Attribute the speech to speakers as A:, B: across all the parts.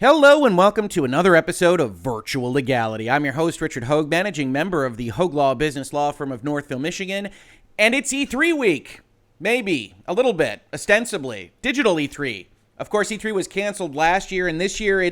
A: Hello and welcome to another episode of Virtual Legality. I'm your host, Richard Hoeg, managing member of the Hoeg Law business law firm of Northville, Michigan, and it's E3 week. Maybe, a little bit, ostensibly. Digital E3. Of course, E3 was canceled last year, and this year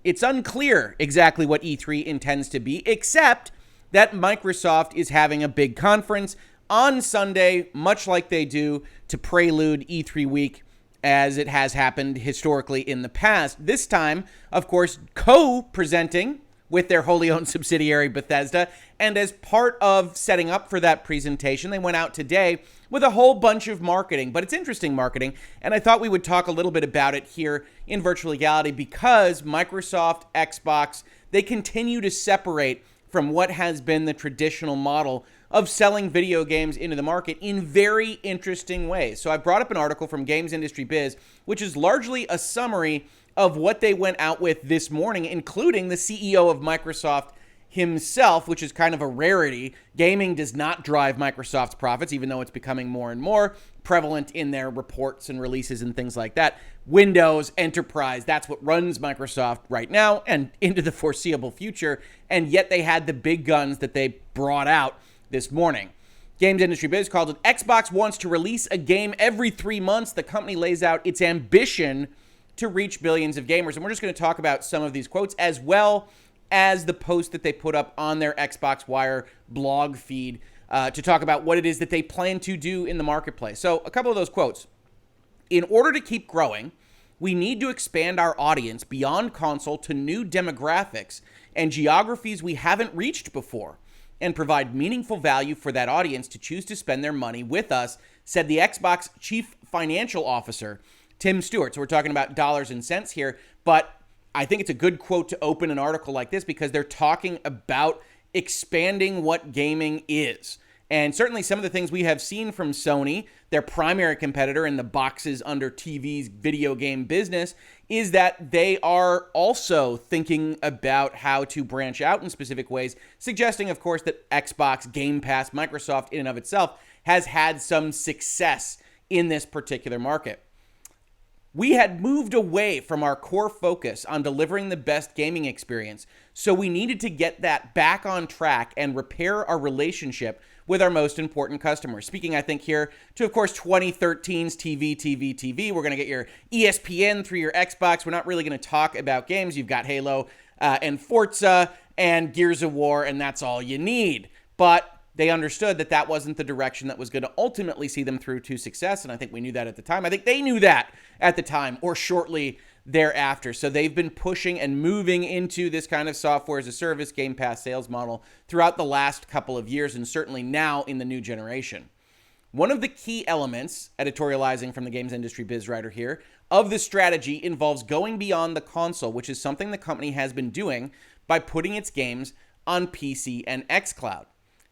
A: it's unclear exactly what E3 intends to be, except that Microsoft is having a big conference on Sunday, much like they do to prelude E3 week, as it has happened historically in the past. This time, of course, co-presenting with their wholly owned subsidiary Bethesda, and as part of setting up for that presentation, they went out today with a whole bunch of marketing, but it's interesting marketing, and I thought we would talk a little bit about it here in Virtual Legality because Microsoft, Xbox, they continue to separate from what has been the traditional model of selling video games into the market in very interesting ways. So I brought up an article from GamesIndustry Biz, which is largely a summary of what they went out with this morning, including the CEO of Microsoft himself, which is kind of a rarity. Gaming does not drive Microsoft's profits, even though it's becoming more and more prevalent in their reports and releases and things like that. Windows, Enterprise, that's what runs Microsoft right now and into the foreseeable future. And yet they had the big guns that they brought out this morning. GamesIndustry Biz called it, Xbox wants to release a game every 3 months. The company lays out its ambition to reach billions of gamers. And we're just going to talk about some of these quotes as well as the post that they put up on their Xbox Wire blog feed to talk about what it is that they plan to do in the marketplace. So a couple of those quotes. In order to keep growing, we need to expand our audience beyond console to new demographics and geographies we haven't reached before, and provide meaningful value for that audience to choose to spend their money with us, said the Xbox Chief Financial Officer, Tim Stewart. So we're talking about dollars and cents here, but I think it's a good quote to open an article like this because they're talking about expanding what gaming is. And certainly some of the things we have seen from Sony, their primary competitor in the boxes under TV's video game business, is that they are also thinking about how to branch out in specific ways, suggesting, of course, that Xbox, Game Pass, Microsoft in and of itself has had some success in this particular market. We had moved away from our core focus on delivering the best gaming experience, so we needed to get that back on track and repair our relationship with our most important customers. Speaking, I think, here to, of course, 2013's TV. We're going to get your ESPN through your Xbox. We're not really going to talk about games. You've got Halo and Forza and Gears of War, and that's all you need. But they understood that that wasn't the direction that was going to ultimately see them through to success, and I think we knew that at the time. I think they knew that at the time or shortly thereafter. So they've been pushing and moving into this kind of software as a service, Game Pass sales model throughout the last couple of years, and certainly now in the new generation. One of the key elements, editorializing from the GamesIndustry Biz writer here, of this strategy involves going beyond the console, which is something the company has been doing by putting its games on PC and xCloud.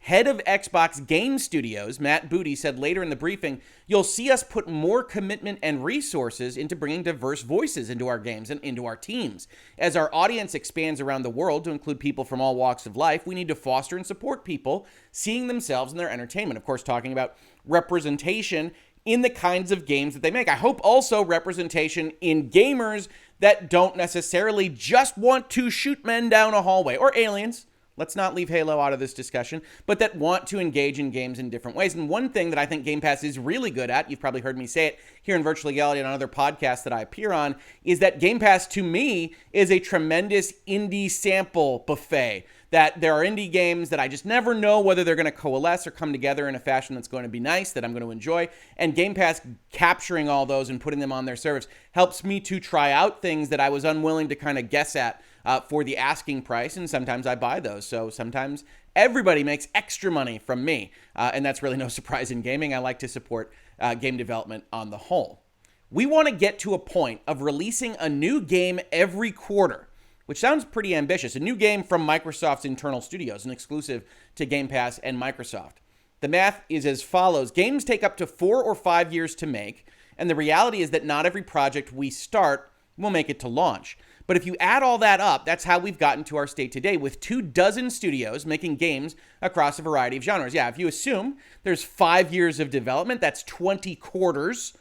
A: Head of Xbox Game Studios, Matt Booty, said later in the briefing, you'll see us put more commitment and resources into bringing diverse voices into our games and into our teams. As our audience expands around the world to include people from all walks of life, we need to foster and support people seeing themselves in their entertainment. Of course, talking about representation in the kinds of games that they make. I hope also representation in gamers that don't necessarily just want to shoot men down a hallway or aliens. Let's not leave Halo out of this discussion, but that want to engage in games in different ways. And one thing that I think Game Pass is really good at, you've probably heard me say it here in Virtual Legality and on other podcasts that I appear on, is that Game Pass, to me, is a tremendous indie sample buffet. That there are indie games that I just never know whether they're going to coalesce or come together in a fashion that's going to be nice, that I'm going to enjoy. And Game Pass capturing all those and putting them on their service helps me to try out things that I was unwilling to kind of guess at for the asking price, and sometimes I buy those. So sometimes everybody makes extra money from me, and that's really no surprise in gaming. I like to support game development on the whole. We want to get to a point of releasing a new game every quarter, which sounds pretty ambitious. A new game from Microsoft's internal studios, an exclusive to Game Pass and Microsoft. The math is as follows. Games take up to 4 or 5 years to make, and the reality is that not every project we start will make it to launch. But if you add all that up, that's how we've gotten to our state today, with 24 studios making games across a variety of genres. Yeah, if you assume there's 5 years of development, that's 20 quarters,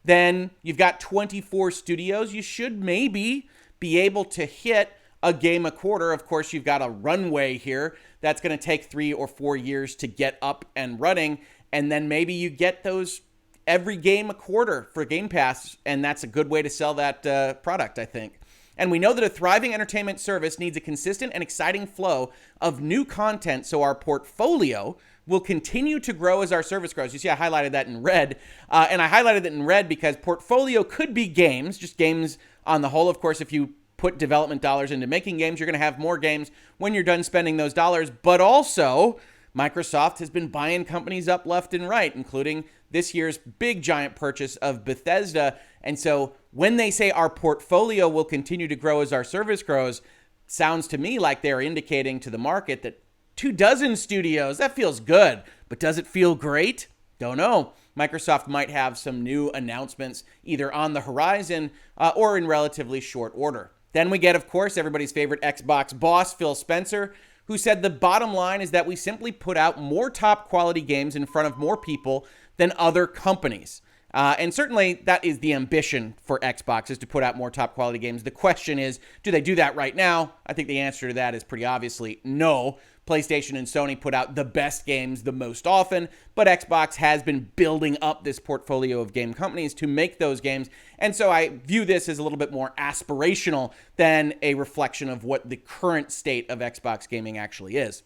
A: then you've got 24 studios. You should maybe be able to hit a game a quarter. Of course, you've got a runway here that's going to take 3 or 4 years to get up and running. And then maybe you get those every game a quarter for Game Pass. And that's a good way to sell that product, I think. And we know that a thriving entertainment service needs a consistent and exciting flow of new content, so our portfolio will continue to grow as our service grows. You see, I highlighted that in red, and I highlighted it in red because portfolio could be games, just games on the whole. Of course, if you put development dollars into making games, you're going to have more games when you're done spending those dollars. But also, Microsoft has been buying companies up left and right, including this year's big giant purchase of Bethesda. And so when they say our portfolio will continue to grow as our service grows, sounds to me like they're indicating to the market that 24 studios, that feels good. But does it feel great? Don't know. Microsoft might have some new announcements either on the horizon or in relatively short order. Then we get, of course, everybody's favorite Xbox boss, Phil Spencer, who said the bottom line is that we simply put out more top quality games in front of more people than other companies. And certainly that is the ambition for Xbox, is to put out more top quality games. The question is, do they do that right now? I think the answer to that is pretty obviously no. PlayStation and Sony put out the best games the most often, but Xbox has been building up this portfolio of game companies to make those games. And so I view this as a little bit more aspirational than a reflection of what the current state of Xbox gaming actually is.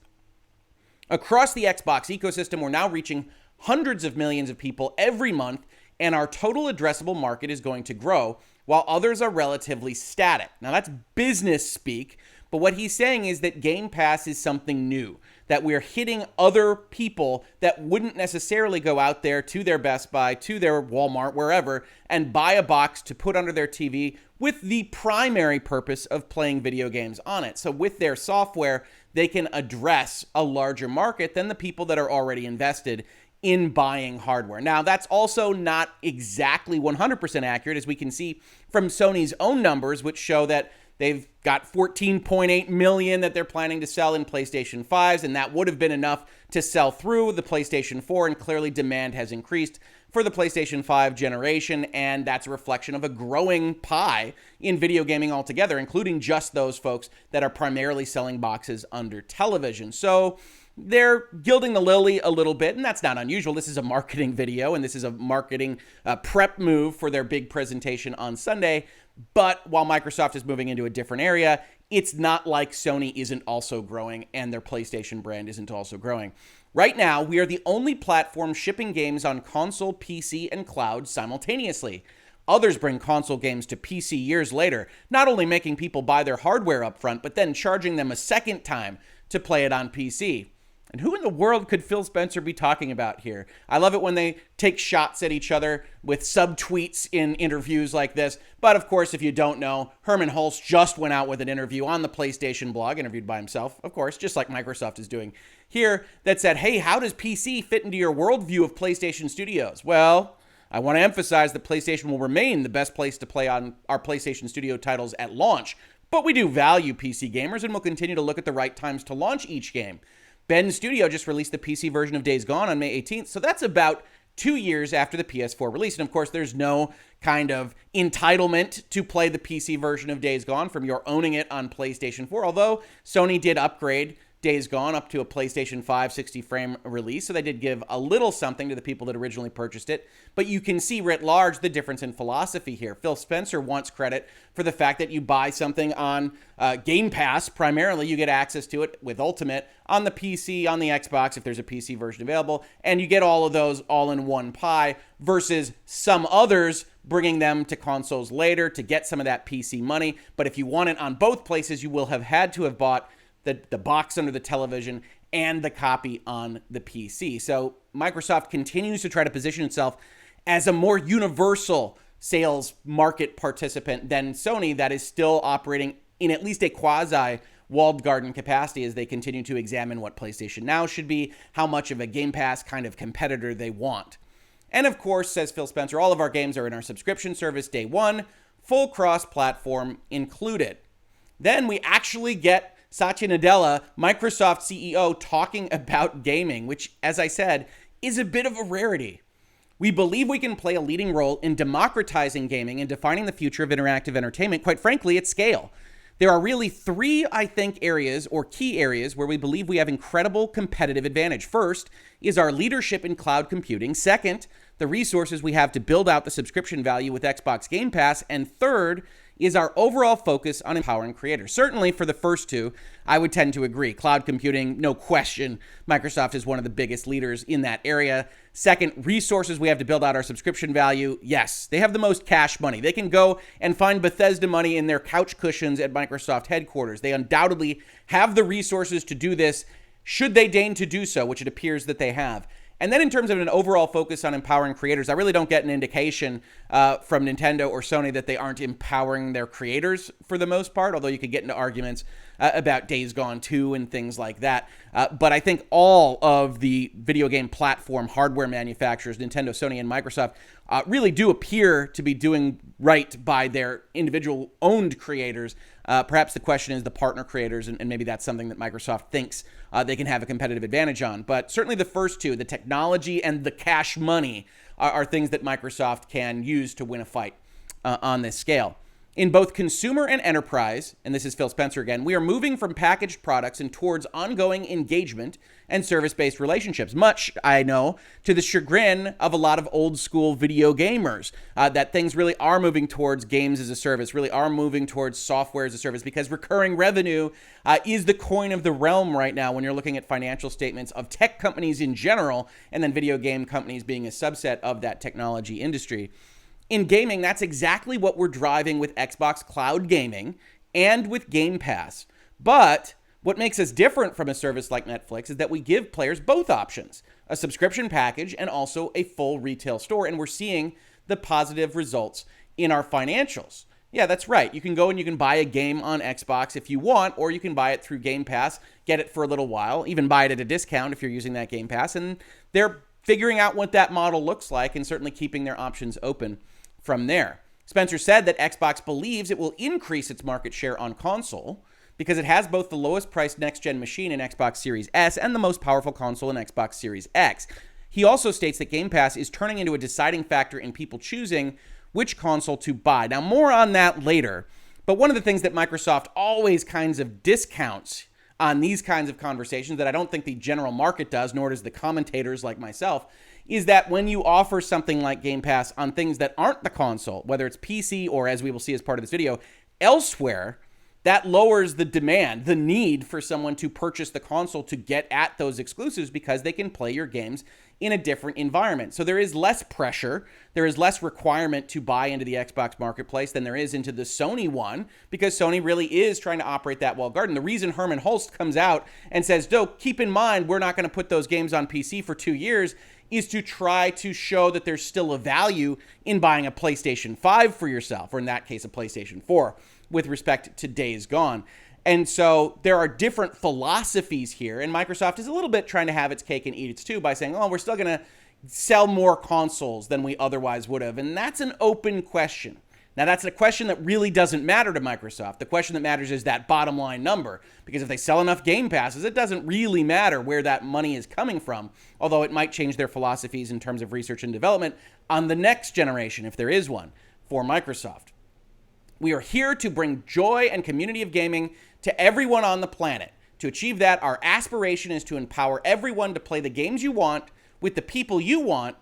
A: Across the Xbox ecosystem, we're now reaching hundreds of millions of people every month, and our total addressable market is going to grow, while others are relatively static. Now, that's business speak, but what he's saying is that Game Pass is something new, that we're hitting other people that wouldn't necessarily go out there to their Best Buy, to their Walmart, wherever, and buy a box to put under their TV with the primary purpose of playing video games on it. So with their software, they can address a larger market than the people that are already invested in buying hardware. Now, that's also not exactly 100% accurate, as we can see from Sony's own numbers, which show that they've got 14.8 million that they're planning to sell in PlayStation 5s, and that would have been enough to sell through the PlayStation 4, and clearly demand has increased for the PlayStation 5 generation, and that's a reflection of a growing pie in video gaming altogether, including just those folks that are primarily selling boxes under television. So they're gilding the lily a little bit, and that's not unusual. This is a marketing video, and this is a marketing prep move for their big presentation on Sunday. But while Microsoft is moving into a different area, it's not like Sony isn't also growing and their PlayStation brand isn't also growing. Right now, we are the only platform shipping games on console, PC, and cloud simultaneously. Others bring console games to PC years later, not only making people buy their hardware up front, but then charging them a second time to play it on PC. And who in the world could Phil Spencer be talking about here? I love it when they take shots at each other with subtweets in interviews like this. But of course, if you don't know, Hermen Hulst just went out with an interview on the PlayStation blog, interviewed by himself, of course, just like Microsoft is doing here, that said, hey, how does PC fit into your worldview of PlayStation Studios? Well, I want to emphasize that PlayStation will remain the best place to play on our PlayStation Studio titles at launch. But we do value PC gamers and will continue to look at the right times to launch each game. Ben Studio just released the PC version of Days Gone on May 18th, so that's about 2 years after the PS4 release. And of course, there's no kind of entitlement to play the PC version of Days Gone from your owning it on PlayStation 4, although Sony did upgrade Days Gone up to a PlayStation 5 60-frame release, so they did give a little something to the people that originally purchased it. But you can see writ large the difference in philosophy here. Phil Spencer wants credit for the fact that you buy something on Game Pass. Primarily, you get access to it with Ultimate on the PC, on the Xbox, if there's a PC version available, and you get all of those all in one pie, versus some others bringing them to consoles later to get some of that PC money. But if you want it on both places, you will have had to have bought the box under the television and the copy on the PC. So Microsoft continues to try to position itself as a more universal sales market participant than Sony, that is still operating in at least a quasi walled garden capacity as they continue to examine what PlayStation Now should be, how much of a Game Pass kind of competitor they want. And of course, says Phil Spencer, all of our games are in our subscription service day one, full cross-platform included. Then we actually get Satya Nadella, Microsoft CEO, talking about gaming, which, as I said, is a bit of a rarity. We believe we can play a leading role in democratizing gaming and defining the future of interactive entertainment, quite frankly, at scale. There are really three, I think, areas or key areas where we believe we have incredible competitive advantage. First is our leadership in cloud computing. Second, the resources we have to build out the subscription value with Xbox Game Pass. And third is our overall focus on empowering creators. Certainly for the first two, I would tend to agree. Cloud computing, no question. Microsoft is one of the biggest leaders in that area. Second, resources we have to build out our subscription value. Yes, they have the most cash money. They can go and find Bethesda money in their couch cushions at Microsoft headquarters. They undoubtedly have the resources to do this, should they deign to do so, which it appears that they have. And then in terms of an overall focus on empowering creators, I really don't get an indication from Nintendo or Sony that they aren't empowering their creators for the most part, although you could get into arguments about Days Gone 2 and things like that. But I think all of the video game platform hardware manufacturers, Nintendo, Sony, and Microsoft, really do appear to be doing right by their individual owned creators. Perhaps the question is the partner creators, and maybe that's something that Microsoft thinks they can have a competitive advantage on. But certainly the first two, the technology and the cash money, are things that Microsoft can use to win a fight on this scale. In both consumer and enterprise, and this is Phil Spencer again, we are moving from packaged products and towards ongoing engagement and service-based relationships, much, I know, to the chagrin of a lot of old school video gamers, that things really are moving towards games as a service, really are moving towards software as a service, because recurring revenue is the coin of the realm right now when you're looking at financial statements of tech companies in general, and then video game companies being a subset of that technology industry. In gaming, that's exactly what we're driving with Xbox Cloud Gaming and with Game Pass. But what makes us different from a service like Netflix is that we give players both options, a subscription package and also a full retail store. And we're seeing the positive results in our financials. Yeah, that's right. You can go and you can buy a game on Xbox if you want, or you can buy it through Game Pass, get it for a little while, even buy it at a discount if you're using that Game Pass. And they're figuring out what that model looks like and certainly keeping their options open from there. Spencer said that Xbox believes it will increase its market share on console because it has both the lowest priced next-gen machine in Xbox Series S and the most powerful console in Xbox Series X. He also states that Game Pass is turning into a deciding factor in people choosing which console to buy. Now, more on that later, but one of the things that Microsoft always kinds of discounts on these kinds of conversations that I don't think the general market does, nor does the commentators like myself, is that when you offer something like Game Pass on things that aren't the console, whether it's PC or, as we will see as part of this video, elsewhere, that lowers the demand, the need for someone to purchase the console to get at those exclusives because they can play your games in a different environment. So there is less pressure, there is less requirement to buy into the Xbox marketplace than there is into the Sony one, because Sony really is trying to operate that walled garden. The reason Hermen Hulst comes out and says, "No, keep in mind, we're not going to put those games on PC for 2 years," is to try to show that there's still a value in buying a PlayStation 5 for yourself, or in that case, a PlayStation 4, with respect to Days Gone. And so there are different philosophies here, and Microsoft is a little bit trying to have its cake and eat its too by saying, oh, we're still going to sell more consoles than we otherwise would have. And that's an open question. Now, that's a question that really doesn't matter to Microsoft. The question that matters is that bottom line number, because if they sell enough Game Passes, it doesn't really matter where that money is coming from, although it might change their philosophies in terms of research and development on the next generation, if there is one, for Microsoft. We are here to bring joy and community of gaming to everyone on the planet. To achieve that, our aspiration is to empower everyone to play the games you want with the people you want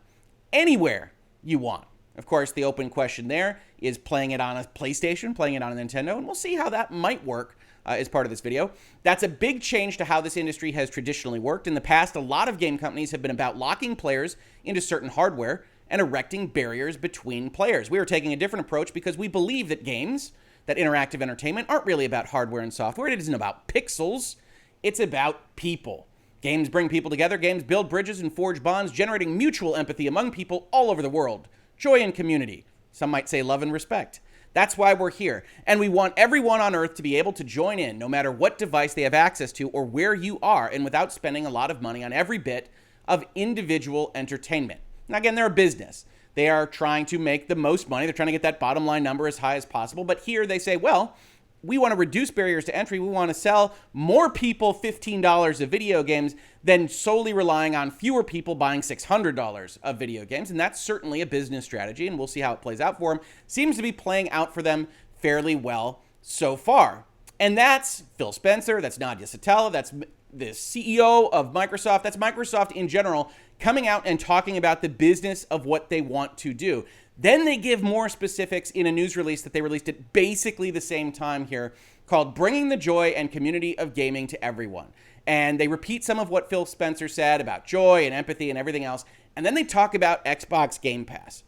A: anywhere you want. Of course, the open question there is playing it on a PlayStation, playing it on a Nintendo, and we'll see how that might work as part of this video. That's a big change to how this industry has traditionally worked. In the past, a lot of game companies have been about locking players into certain hardware and erecting barriers between players. We are taking a different approach because we believe that games, that interactive entertainment, aren't really about hardware and software. It isn't about pixels. It's about people. Games bring people together. Games build bridges and forge bonds, generating mutual empathy among people all over the world. Joy and community. Some might say love and respect. That's why we're here. And we want everyone on Earth to be able to join in, no matter what device they have access to or where you are, and without spending a lot of money on every bit of individual entertainment. Now, again, they're a business. They are trying to make the most money. They're trying to get that bottom line number as high as possible. But here they say, well, we want to reduce barriers to entry. We want to sell more people $15 of video games than solely relying on fewer people buying $600 of video games. And that's certainly a business strategy, and we'll see how it plays out for them. Seems to be playing out for them fairly well so far. And that's Phil Spencer, that's Nadia Satella, that's the CEO of Microsoft, that's Microsoft in general, coming out and talking about the business of what they want to do. Then they give more specifics in a news release that they released at basically the same time here, called Bringing the Joy and Community of Gaming to Everyone. And they repeat some of what Phil Spencer said about joy and empathy and everything else. And then they talk about Xbox Game Pass.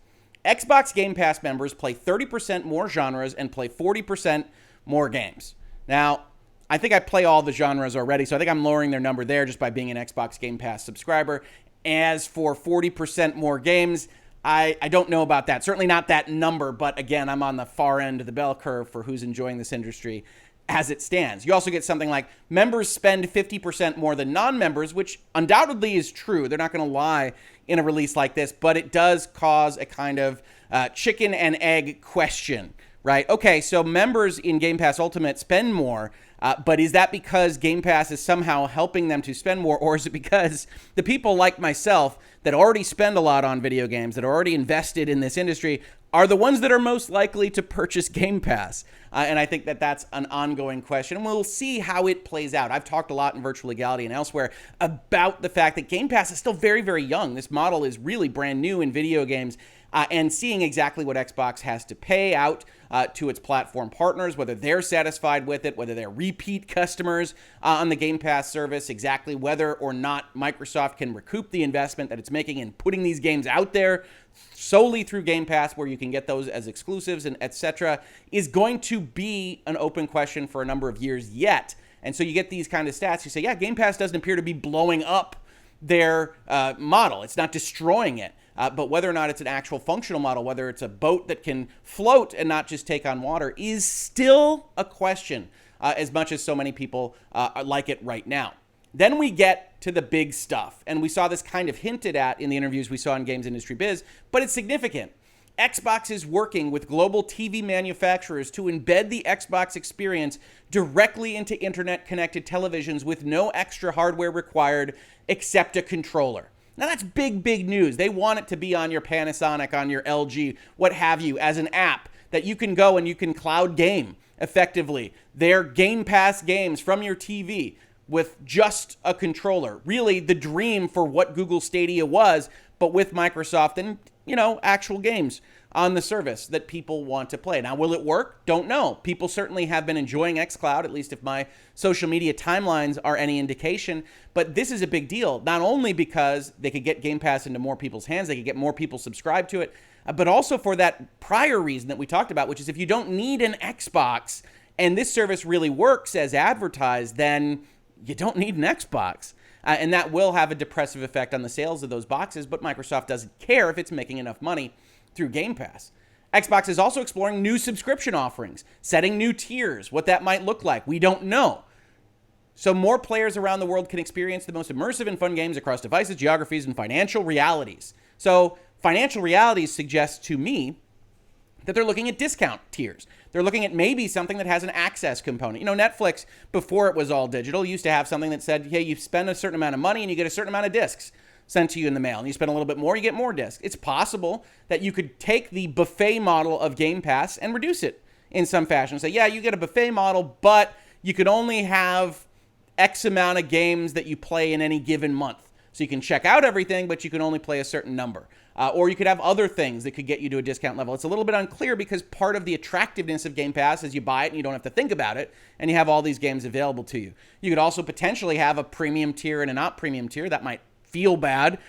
A: Xbox Game Pass members play 30% more genres and play 40% more games. Now, I think I play all the genres already, so I think I'm lowering their number there just by being an Xbox Game Pass subscriber. As for 40% more games, I don't know about that. Certainly not that number, but again, I'm on the far end of the bell curve for who's enjoying this industry as it stands. You also get something like members spend 50% more than non-members, which undoubtedly is true. They're not going to lie in a release like this, but it does cause a kind of chicken and egg question, right? Okay, so members in Game Pass Ultimate spend more, but is that because Game Pass is somehow helping them to spend more, or is it because the people like myself that already spend a lot on video games, that are already invested in this industry, are the ones that are most likely to purchase Game Pass? And I think that that's an ongoing question. And we'll see how it plays out. I've talked a lot in Virtual Legality and elsewhere about the fact that Game Pass is still very, very young. This model is really brand new in video games. And seeing exactly what Xbox has to pay out to its platform partners, whether they're satisfied with it, whether they're repeat customers on the Game Pass service, exactly whether or not Microsoft can recoup the investment that it's making in putting these games out there solely through Game Pass, where you can get those as exclusives and etc., is going to be an open question for a number of years yet. And so you get these kind of stats. You say, yeah, Game Pass doesn't appear to be blowing up their model. It's not destroying it. But whether or not it's an actual functional model, whether it's a boat that can float and not just take on water, is still a question, as much as so many people like it right now. Then we get to the big stuff. And we saw this kind of hinted at in the interviews we saw in GamesIndustry Biz, but it's significant. Xbox is working with global TV manufacturers to embed the Xbox experience directly into internet-connected televisions with no extra hardware required except a controller. Now, that's big, big news. They want it to be on your Panasonic, on your LG, what have you, as an app that you can go and you can cloud game effectively. Their Game Pass games from your TV with just a controller. Really the dream for what Google Stadia was, but with Microsoft and, actual games on the service that people want to play. Now, will it work? Don't know. People certainly have been enjoying xCloud, at least if my social media timelines are any indication. But this is a big deal, not only because they could get Game Pass into more people's hands, they could get more people subscribed to it, but also for that prior reason that we talked about, which is if you don't need an Xbox and this service really works as advertised, then you don't need an Xbox. And that will have a depressive effect on the sales of those boxes, but Microsoft doesn't care if it's making enough money through Game Pass. Xbox is also exploring new subscription offerings, setting new tiers. What that might look like, we don't know. So more players around the world can experience the most immersive and fun games across devices, geographies, and financial realities. So financial realities suggests to me that they're looking at discount tiers. They're looking at maybe something that has an access component. Netflix, before it was all digital, used to have something that said, hey, you spend a certain amount of money and you get a certain amount of discs sent to you in the mail, and you spend a little bit more, you get more discs. It's possible that you could take the buffet model of Game Pass and reduce it in some fashion. Say, yeah, you get a buffet model, but you could only have X amount of games that you play in any given month. So you can check out everything, but you can only play a certain number. Or you could have other things that could get you to a discount level. It's a little bit unclear because part of the attractiveness of Game Pass is you buy it and you don't have to think about it, and you have all these games available to you. You could also potentially have a premium tier and a not premium tier. That might feel bad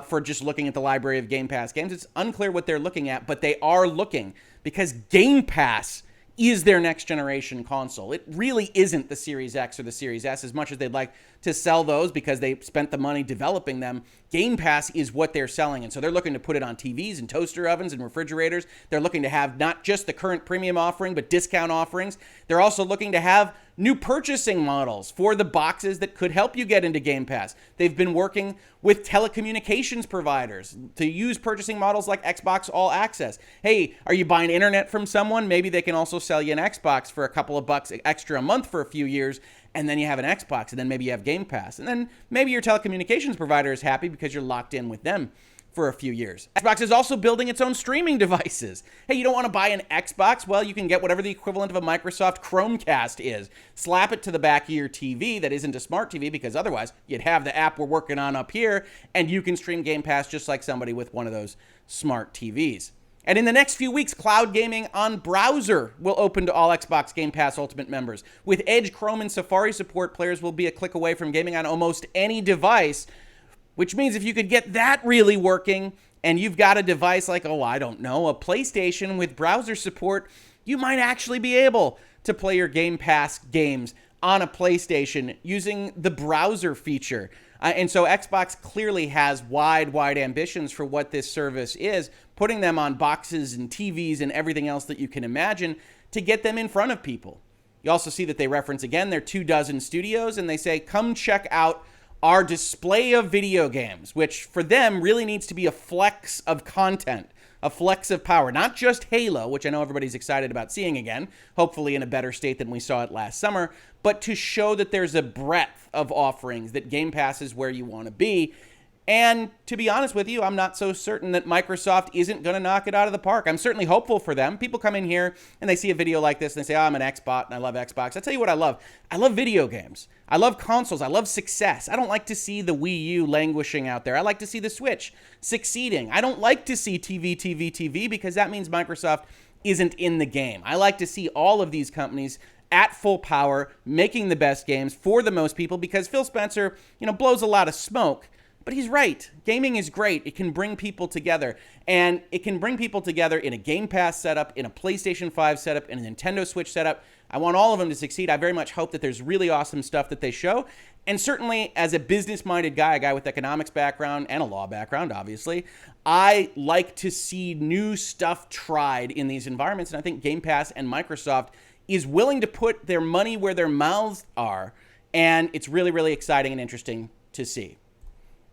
A: for just looking at the library of Game Pass games. It's unclear what they're looking at, but they are looking because Game Pass is their next generation console. It really isn't the Series X or the Series S as much as they'd like to sell those because they spent the money developing them. Game Pass is what they're selling. And so they're looking to put it on TVs and toaster ovens and refrigerators. They're looking to have not just the current premium offering, but discount offerings. They're also looking to have new purchasing models for the boxes that could help you get into Game Pass. They've been working with telecommunications providers to use purchasing models like Xbox All Access. Hey, are you buying internet from someone? Maybe they can also sell you an Xbox for a couple of bucks extra a month for a few years, and then you have an Xbox, and then maybe you have Game Pass. And then maybe your telecommunications provider is happy because you're locked in with them for a few years. Xbox is also building its own streaming devices. Hey, you don't want to buy an Xbox? Well, you can get whatever the equivalent of a Microsoft Chromecast is. Slap it to the back of your TV that isn't a smart TV, because otherwise you'd have the app we're working on up here, and you can stream Game Pass just like somebody with one of those smart TVs. And in the next few weeks, cloud gaming on browser will open to all Xbox Game Pass Ultimate members. With Edge, Chrome, and Safari support, players will be a click away from gaming on almost any device, which means if you could get that really working and you've got a device like, a PlayStation with browser support, you might actually be able to play your Game Pass games on a PlayStation using the browser feature. And so Xbox clearly has wide ambitions for what this service is, putting them on boxes and TVs and everything else that you can imagine to get them in front of people. You also see that they reference, again, their 24 studios, and they say, come check out our display of video games, which for them really needs to be a flex of content, a flex of power, not just Halo, which I know everybody's excited about seeing again, hopefully in a better state than we saw it last summer, but to show that there's a breadth of offerings, that Game Pass is where you want to be. And to be honest with you, I'm not so certain that Microsoft isn't going to knock it out of the park. I'm certainly hopeful for them. People come in here and they see a video like this and they say, I'm an Xbot and I love Xbox. I tell you what I love. I love video games. I love consoles. I love success. I don't like to see the Wii U languishing out there. I like to see the Switch succeeding. I don't like to see TV, because that means Microsoft isn't in the game. I like to see all of these companies at full power, making the best games for the most people, because Phil Spencer, blows a lot of smoke. But he's right. Gaming is great. It can bring people together. And it can bring people together in a Game Pass setup, in a PlayStation 5 setup, in a Nintendo Switch setup. I want all of them to succeed. I very much hope that there's really awesome stuff that they show. And certainly, as a business-minded guy, a guy with economics background and a law background, obviously, I like to see new stuff tried in these environments. And I think Game Pass and Microsoft is willing to put their money where their mouths are. And it's really, really exciting and interesting to see.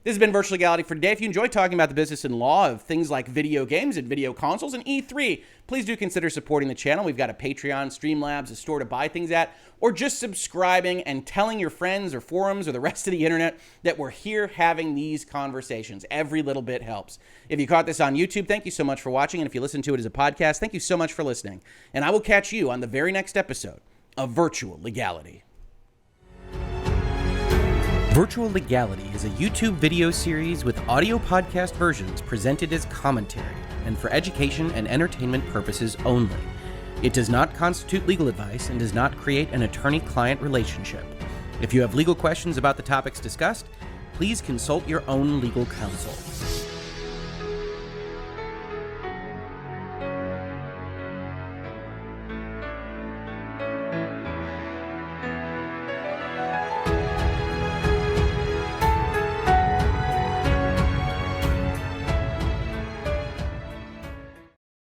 A: This has been Virtual Legality for today. If you enjoy talking about the business and law of things like video games and video consoles and E3, please do consider supporting the channel. We've got a Patreon, Streamlabs, a store to buy things at, or just subscribing and telling your friends or forums or the rest of the internet that we're here having these conversations. Every little bit helps. If you caught this on YouTube, thank you so much for watching. And if you listen to it as a podcast, thank you so much for listening. And I will catch you on the very next episode of Virtual Legality. Virtual Legality is a YouTube video series with audio podcast versions presented as commentary and for education and entertainment purposes only. It does not constitute legal advice and does not create an attorney-client relationship. If you have legal questions about the topics discussed, please consult your own legal counsel.